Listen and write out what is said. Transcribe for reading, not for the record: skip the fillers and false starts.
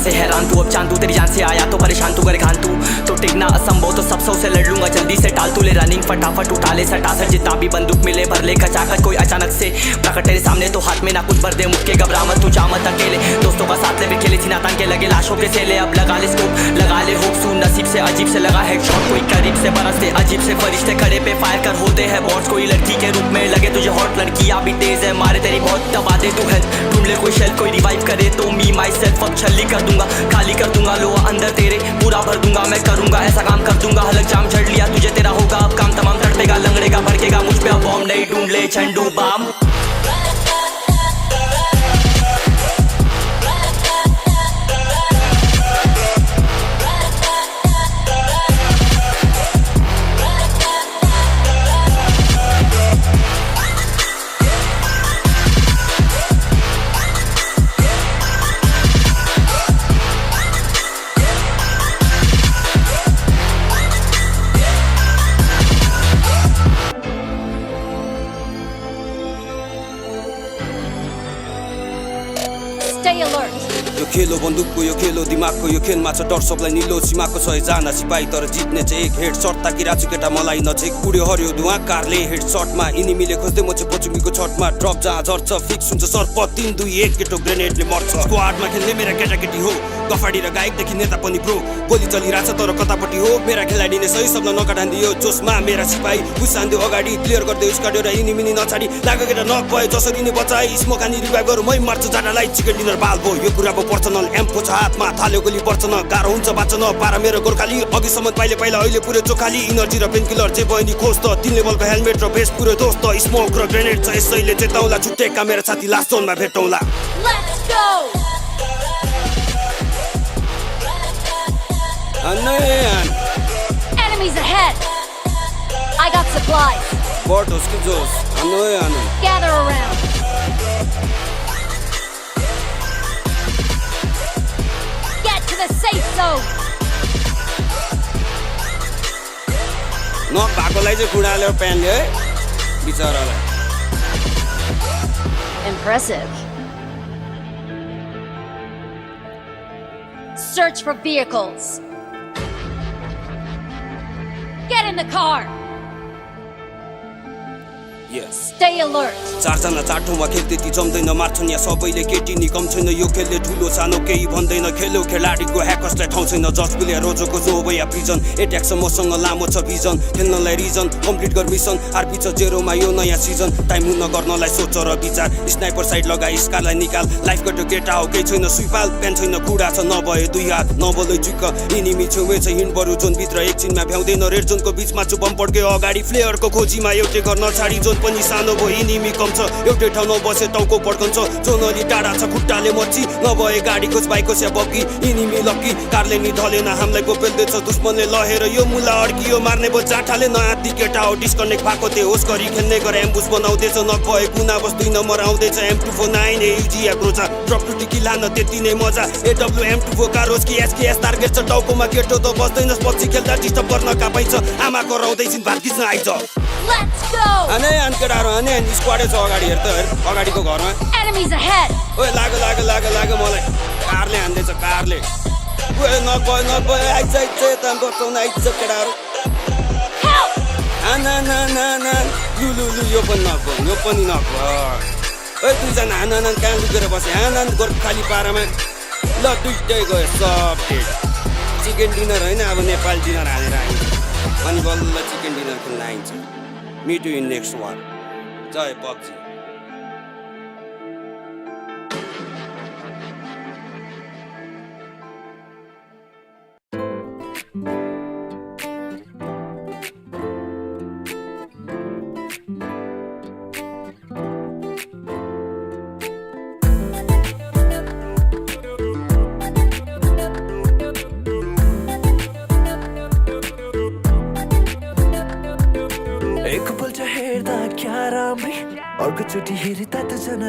से हैरान तू, अब चांदू तेरी जान से आया तो परेशान तू, करे खान तू तो टिकना असंभव, तो सब सौ से लड़ लूंगा जल्दी से टाल तू ले रनिंग फटाफट उठा ले सटासट, जितना भी बंदूक मिले भर ले खचाखच, कोई अचानक से प्रकट तेरे सामने तो हाथ में ना कुछ भर दे मुक्के, घबरा मत तू जा मत अकेले, दोस्तों का साथ ले भी खेले थी नातान के लगे लाशों के सेले, अब लगा ले स्कोप लगा ले होप सुन नसीब से अजीब से लगा हेडशॉट, कोई करीब से बरसते अजीब से फरिश्ते खड़े पे फायर कर होते हैं बॉट्स, कोई लड़की के रूप में लगे तुझे हॉट, लड़कियां भी तेज है मारे तेरी बहुत दबा दे तू हेल्थ, ढूंढ ले कोई शेल कोई रिवाइव करे तो मी माई सेल्फ अब छल्ली कर दूंगा, खाली कर दूंगा लोहा अंदर तेरे पूरा भर दूंगा, मैं करूंगा ऐसा काम कर दूंगा, हलक जाम झड़ लिया तुझे तेरा होगा अब काम तमाम, तड़पेगा लंगड़ेगा भड़केगा मुझ पे अब बॉम्ब नहीं, ढूंढ ले झंडू बाम। Stay alert. यो खेलो बन्दुकको यो खेलो दिमागको यो खेलमा छ डर सबलाई निलो सीमाको 100 जना सिपाही तर जित्ने चाहिँ एक हेड सर्ट ताकि राजु केटा मलाई नजिक उड्यो हरियो धुवा कारले हेड सर्टमा इनिमीले खोज्दै म चाहिँ पचुमीको छटमा ड्रप जहाँ झर्छ फिक्स हुन्छ सर्प 3 2 1 केटो ग्रेनेडले मर्छ, स्क्वाडमा खेल्ने मेरा केटाकेटी हो गफाडी र गायकदेखि नेता पनि ब्रो, गोली चलिरहेछ तर कतापट्टि हो मेरा खेलाडीले सही शब्द नकाटान्दियो जोसमा मेरा सिपाही उसान्दियो अगाडि क्लियर गर्दै उस्काड्यो र इनिमी नछाडी लाग्यो केटा नक भयो जसरी नै बचाए स्मोकानी रिभाइभ गरौँ मै मर्छ जाडालाई चिकन डिनर बाल भयो यो कुरा भयो पर्सनल एम्पो छ हातमा थाल्यो गोली पर्छ न गाह्रो हुन्छ बाँच्न पारा मेरो गोर्खाली अघिसम्म पाइले पहिला अहिले पुरै चोखाली इनर्जी र पेन किलर जे बहिनी खोज त 3 लेभलको हेलमेट र भेस्ट पुरै दोस्त स्मोक र ग्रेनेड छ यसैले चेताउला छुट्टेका मेरो साथी लास्ट जोनमा भेटौँला। Let's go. Enemies ahead. I got supplies. Botos que Jos. Gather around. Get to the safe zone. नक भएकोलाई चाहिँ खुडाल्यो प्यानले है बिचरालाई। Impressive. Search for vehicles. Get in the car. Yes. Stay alert. चारजना चारठौँमा खेल त्यति जम्दैन मार्छन् या सबैले केटी नि कम छैन यो खेलले ठुलो सानो केही भन्दैन खेलो खेलाडीको ह्याकर्सलाई ठाउँ छैन जज प्लेयर रोजोको जोब या प्रिजन एट्याक छ मसँग लामो छ भिजन खेल्नलाई रिजन कम्प्लिट गर मिसन आरपी छ जेरोमा यो नयाँ सिजन टाइम हुन गर्नलाई सोच र विचार स्नाइपर साइड लगाई स्कारलाई निकाल लाइफ कटो केटा हो केही छैन सुइपाल प्यान छैन खुडा छ नभए 2 हात नबोलै चुक्क इनिमी छेउमै छ हिँड बरु जोन भित्र एकछिनमा भ्याउँदैन रेड जोनको बिचमा छु बम पड्क्यो अगाडि फ्लेयरको खोजीमा एउटै गर्न छाडी जोन पनि सानो भयो इनिमी कम छ एउटै ठाउँमा बसे टाउको पड्कन्छ जोन अलि टाढा छ खुट्टाले मच्ची नभए गाडीको बाइकको स्या बग्गी इनिमी लक्की कारले नि ढलेन हामीलाई गोपेल्दैछ दुश्मनले लहेर यो मुला अड्कियो मार्ने बो जाठाले नयाँ केटा हो डिस्कनेक्ट भएको त्यो होस गरी खेल्ने गरे एम्बुस बनाउँदैछ नभए कुना बस 2 नम्बर आउँदैछ M249 एयुजी या क्रोचा ड्रप टु टिकी लान त्यति नै मजा AW M24 कारोज कि SKS टार्गेट छ टाउकोमा केटो त बस्दैनस् पछि खेल्दा डिस्टर्ब गर्न का पाइन्छ आमा कराउँदैछिन् भात खिच्न आइज। Let's go. अने केटाहरु अने स्क्वाडै छ अगाडि हेर त हेर अगाडिको घरमा Enemies ahead. ओए लाग्यो मलाई कारले हान्दैछ कारले ओए नगयो आइज त बचाउन आइज केटाहरु ना लु यो पनि नगयो ओए दुईजना हान कहाँ लुकेर बसे हान गोर्खाली पारामा ल दुइटै गयो सब डेड चिकन डिनर होइन अब नेपाल डिनर हालेर आइन्छ अनि बल्ल चिकन डिनर खेल्न आइन्छ। Meet you in next one. Jai PUBG. एक पल्ट हेर्दा क्या राम्री अर्कोचोटि हेर्दा त झन्